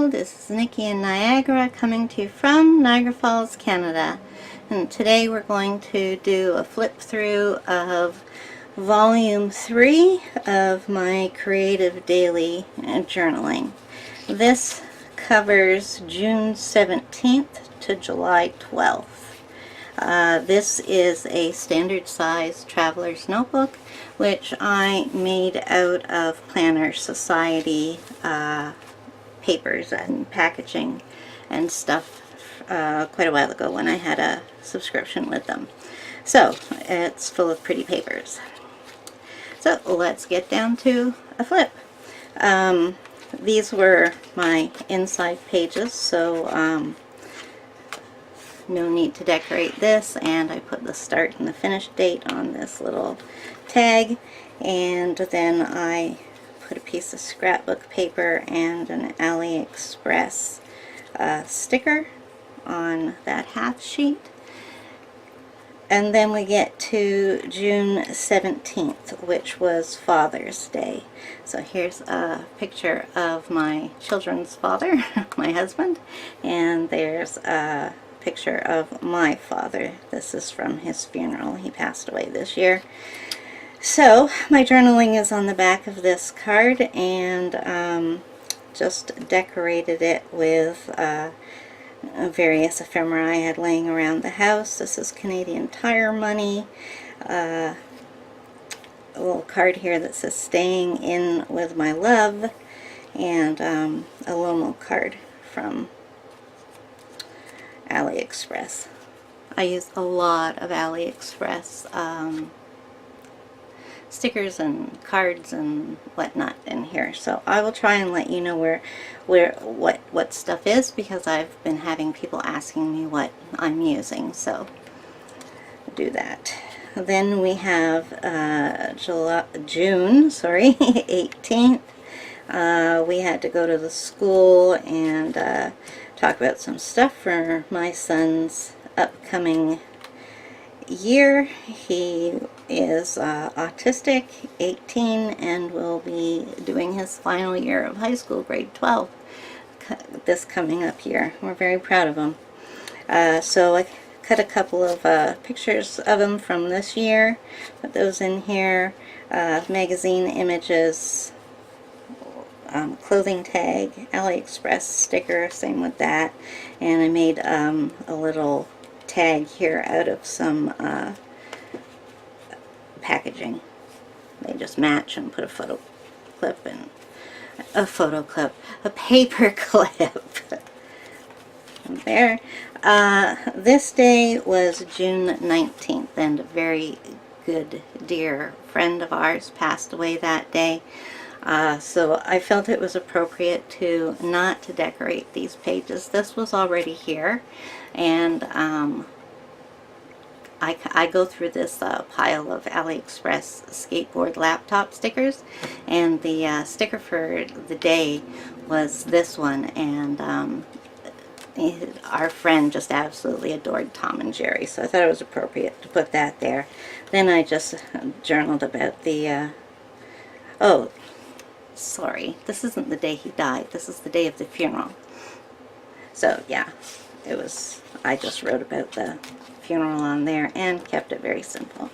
Hello, this is Nikki in Niagara coming to you from Niagara Falls, Canada. And today we're going to do a flip through of Volume 3 of my Creative Daily Journaling. This covers June 17th to July 12th. This is a standard size traveler's notebook, which I made out of Planner Society papers and packaging and stuff quite a while ago when I had a subscription with them. So it's full of pretty papers. So let's get down to a flip. These were my inside pages, so no need to decorate this, and I put the start and the finish date on this little tag, and then I put a piece of scrapbook paper and an AliExpress sticker on that half sheet. And then we get to June 17th, which was Father's Day. So here's a picture of my children's father, my husband, and there's a picture of my father. This is from his funeral. He passed away this year. So my journaling is on the back of this card, and just decorated it with various ephemera I had laying around the house. This is Canadian Tire money. A little card here that says "Staying in with my love," and a Lomo card from AliExpress. I use a lot of AliExpress stickers and cards and whatnot in here, so I will try and let you know what stuff is, because I've been having people asking me what I'm using, so do that. Then we have June 18th. We had to go to the school and talk about some stuff for my son's upcoming year. He is autistic, 18, and will be doing his final year of high school, grade 12, this coming up year. We're very proud of him. So I cut a couple of pictures of him from this year, put those in here, magazine images, clothing tag, AliExpress sticker, same with that, and I made a little tag here out of some packaging. They just match, and put a photo clip and a paper clip there. This day was June 19th, and a very good dear friend of ours passed away that day. So I felt it was appropriate to not to decorate these pages. This was already here, and I go through this pile of AliExpress skateboard laptop stickers, and the sticker for the day was this one, and our friend just absolutely adored Tom and Jerry, so I thought it was appropriate to put that there. Then I just journaled about the oh, sorry, this isn't the day he died, this is the day of the funeral. So yeah, I just wrote about the funeral on there and kept it very simple.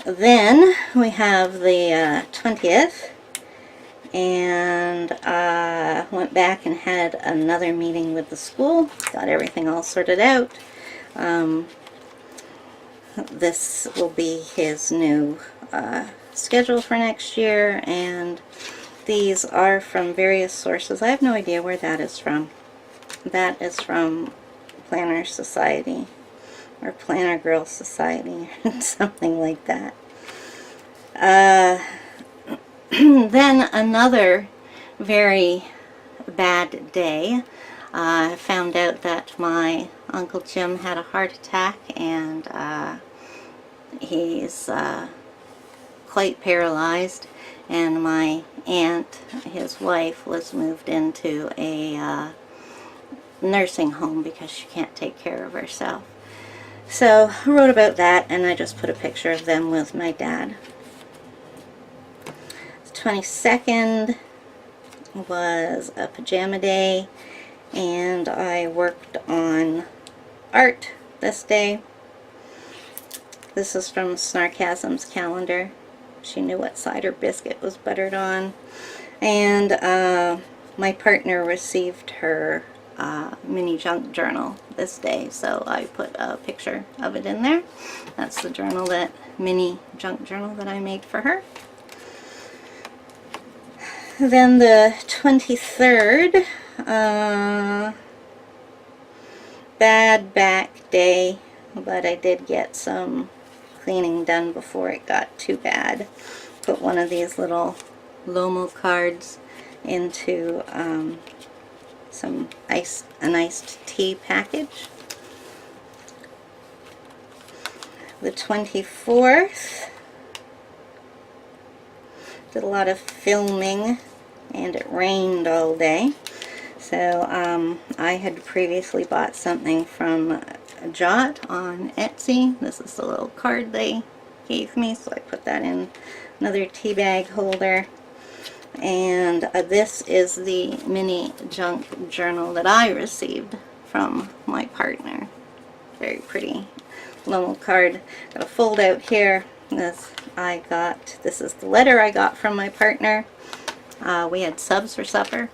Then we have the 20th, and went back and had another meeting with the school, got everything all sorted out. This will be his new schedule for next year, and these are from various sources. I have no idea where that is from. That is from Planner Society, or Planner Girl Society, or something like that. Then another very bad day. I found out that my Uncle Jim had a heart attack, and he's quite paralyzed, and my aunt, his wife, was moved into a nursing home because she can't take care of herself. So I wrote about that, and I just put a picture of them with my dad. The 22nd, was a pajama day, and I worked on art this day. This is from Snarkasm's calendar. She knew what side her biscuit was buttered on. And my partner received her mini junk journal this day, so I put a picture of it in there. That's the journal, that mini junk journal that I made for her. Then the 23rd, bad back day, but I did get some cleaning done before it got too bad. Put one of these little Lomo cards into an iced tea package. The 24th, did a lot of filming, and it rained all day. So I had previously bought something from Jot on Etsy. This is the little card they gave me, so I put that in another tea bag holder. And this is the mini junk journal that I received from my partner. Very pretty little card. Got a fold out here. This is the letter I got from my partner. We had subs for supper.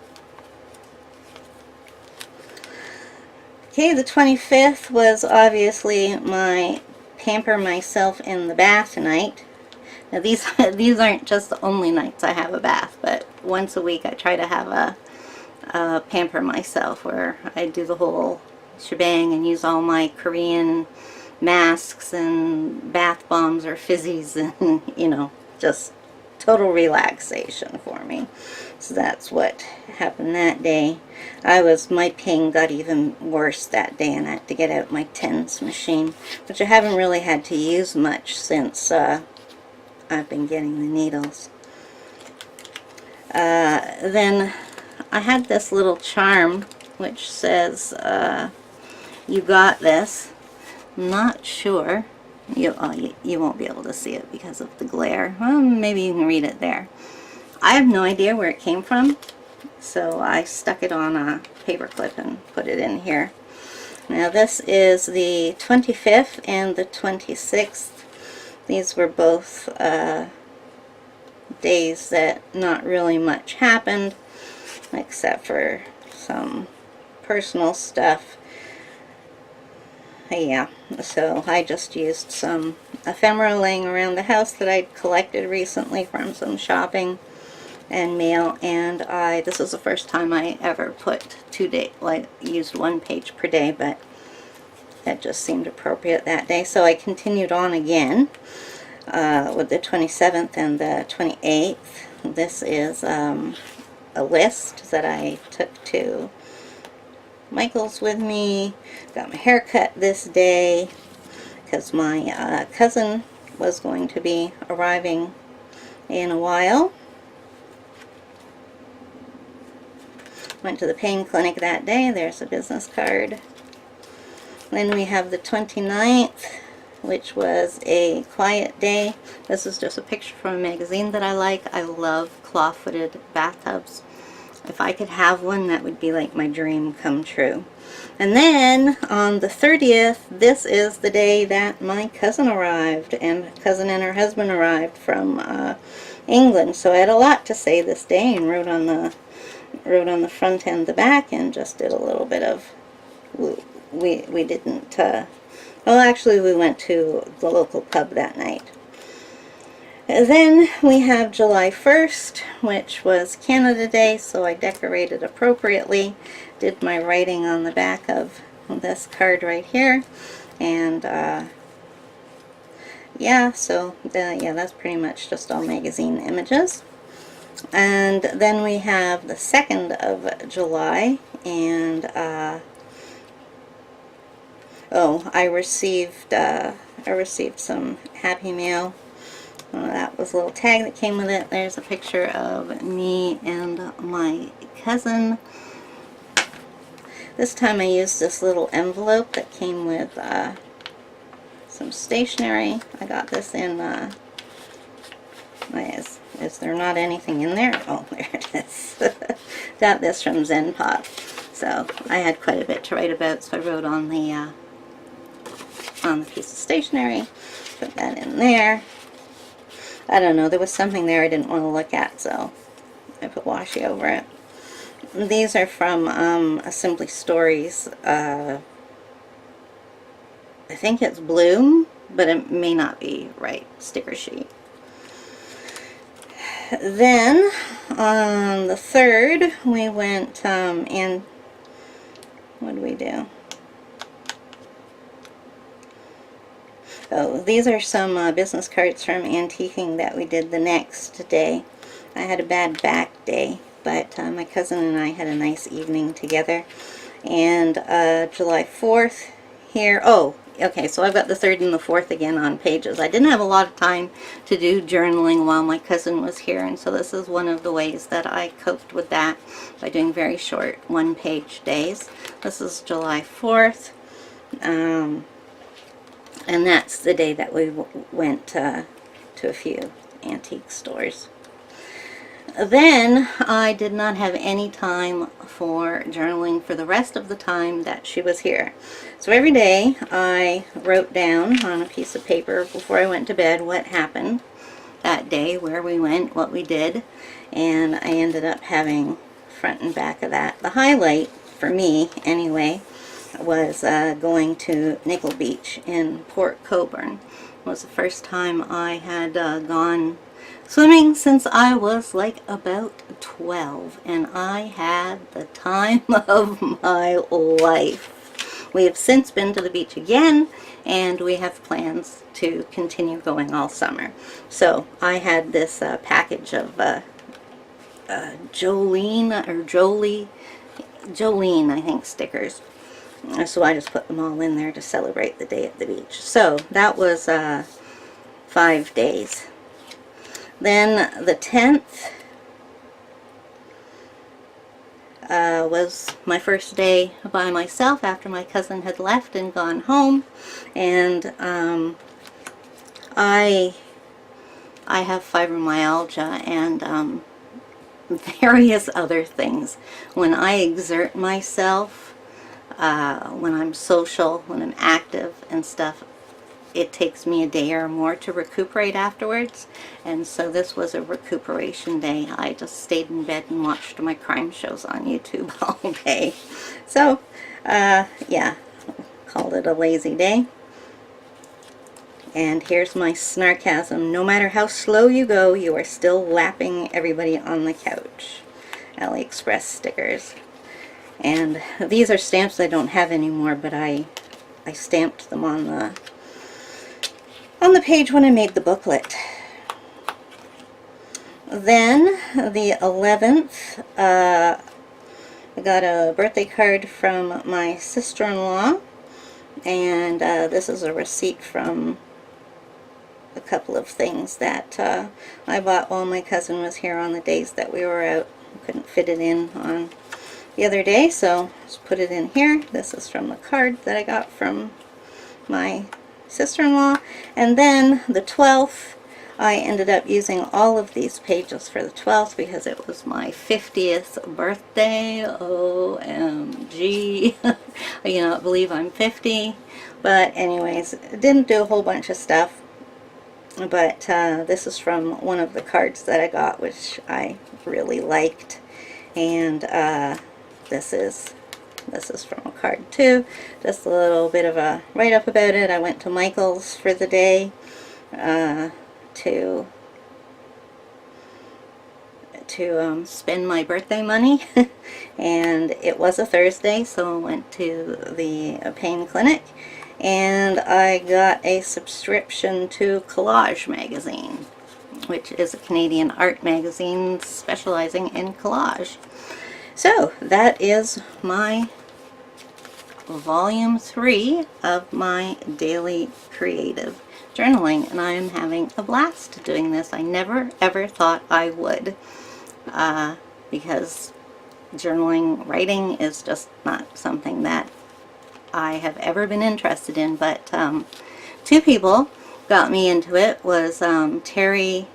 Okay, the 25th was obviously my pamper myself in the bath night. Now these aren't just the only nights I have a bath, but once a week I try to have a pamper myself, where I do the whole shebang and use all my Korean masks and bath bombs or fizzies, and you know, just total relaxation for me. So that's what happened that day. My pain got even worse that day, and I had to get out my TENS machine, which I haven't really had to use much since I've been getting the needles. Then I had this little charm which says, "You got this." Not sure. You won't be able to see it because of the glare. Well, maybe you can read it there. I have no idea where it came from, so I stuck it on a paper clip and put it in here. Now this is the 25th and the 26th. These were both days that not really much happened, except for some personal stuff. Yeah, so I just used some ephemera laying around the house that I'd collected recently from some shopping and mail, and this is the first time I ever put used one page per day, but that just seemed appropriate that day. So I continued on again with the 27th and the 28th. This is a list that I took to Michael's with me. Got my hair cut this day because my cousin was going to be arriving in a while. Went to the pain clinic that day. There's a business card. Then we have the 29th, which was a quiet day. This is just a picture from a magazine that I like. I love claw-footed bathtubs. If I could have one, that would be like my dream come true. And then on the 30th, this is the day that my cousin arrived, and cousin and her husband arrived from England. So I had a lot to say this day, and wrote on the front and the back, and just did a little bit of, we didn't, well actually we went to the local pub that night. Then we have July 1st, which was Canada Day, so I decorated appropriately, did my writing on the back of this card right here, and yeah, so yeah, that's pretty much just all magazine images. And then we have the 2nd of July, and I received some Happy Mail. That was a little tag that came with it. There's a picture of me and my cousin. This time I used this little envelope that came with some stationery. I got this in Is there not anything in there? Oh, there it is. Got this from Zen Pop. So I had quite a bit to write about, so I wrote on the piece of stationery. Put that in there. I don't know, there was something there I didn't want to look at, so I put washi over it. These are from a Simply Stories, I think it's Bloom, but it may not be right, sticker sheet. Then, on the 3rd, we went, and what did we do? Oh, these are some business cards from antiquing that we did the next day. I had a bad back day, but my cousin and I had a nice evening together. And July 4th here, oh, okay, so I've got the 3rd and the 4th again on pages. I didn't have a lot of time to do journaling while my cousin was here, and so this is one of the ways that I coped with that, by doing very short one-page days. This is July 4th. And that's the day that we went to a few antique stores. Then I did not have any time for journaling for the rest of the time that she was here. So every day I wrote down on a piece of paper before I went to bed what happened that day, where we went, what we did, and I ended up having front and back of that. The highlight, for me anyway, was going to Nickel Beach in Port Coburn. It was the first time I had gone swimming since I was like about 12, and I had the time of my life. We have since been to the beach again, and we have plans to continue going all summer. So I had this package of Jolene, I think, stickers. So I just put them all in there to celebrate the day at the beach. So that was 5 days. Then the 10th was my first day by myself after my cousin had left and gone home. And I have fibromyalgia and various other things. When I exert myself, when I'm social, when I'm active and stuff, it takes me a day or more to recuperate afterwards, and so this was a recuperation day. I just stayed in bed and watched my crime shows on YouTube all day. So, yeah, called it a lazy day. And here's my snarkasm. No matter how slow you go, you are still lapping everybody on the couch. AliExpress stickers. And these are stamps I don't have anymore, but I stamped them on the page when I made the booklet. Then the 11th, I got a birthday card from my sister-in-law, and this is a receipt from a couple of things that I bought while my cousin was here on the days that we were out. Couldn't fit it in on the other day, so just put it in here. This is from the card that I got from my sister-in-law. And then the 12th, I ended up using all of these pages for the 12th because it was my 50th birthday. OMG. You know, I believe I'm 50. But anyways, didn't do a whole bunch of stuff. But this is from one of the cards that I got, which I really liked. And this is from a card too. Just a little bit of a write-up about it. I went to Michael's for the day to spend my birthday money. And it was a Thursday, so I went to the pain clinic. And I got a subscription to Collage magazine, which is a Canadian art magazine specializing in collage. So that is my volume 3 of my daily creative journaling, and I am having a blast doing this. I never ever thought I would, because journaling, writing is just not something that I have ever been interested in, but two people got me into it. Was Terry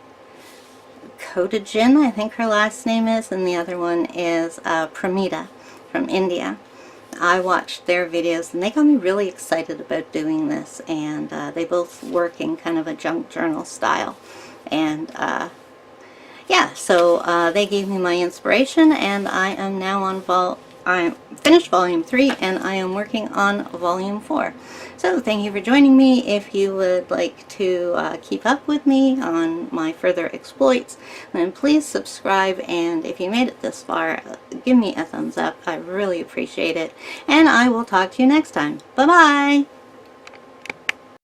Kodajin, I think her last name is, and the other one is Pramita from India. I watched their videos and they got me really excited about doing this, and they both work in kind of a junk journal style. And yeah, so they gave me my inspiration, and I am now on I finished volume 3 and I am working on volume 4. So thank you for joining me. If you would like to keep up with me on my further exploits, then please subscribe, and if you made it this far, give me a thumbs up. I really appreciate it, and I will talk to you next time. Bye bye.